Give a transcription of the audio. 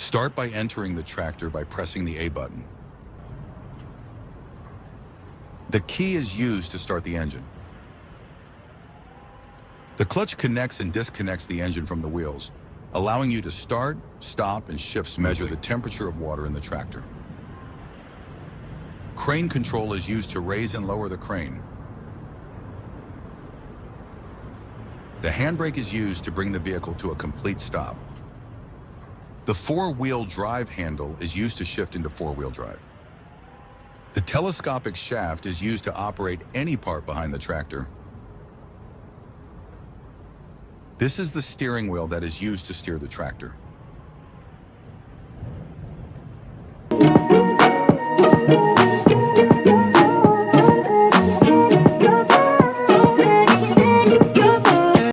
Start by entering the tractor by pressing the A button. The key is used to start the engine. The clutch connects and disconnects the engine from the wheels, allowing you to start, stop, and shifts measure the temperature of water in the tractor. Crane control is used to raise and lower the crane. The handbrake is used to bring the vehicle to a complete stop. The four-wheel drive handle is used to shift into four-wheel drive. The telescopic shaft is used to operate any part behind the tractor. This is the steering wheel that is used to steer the tractor.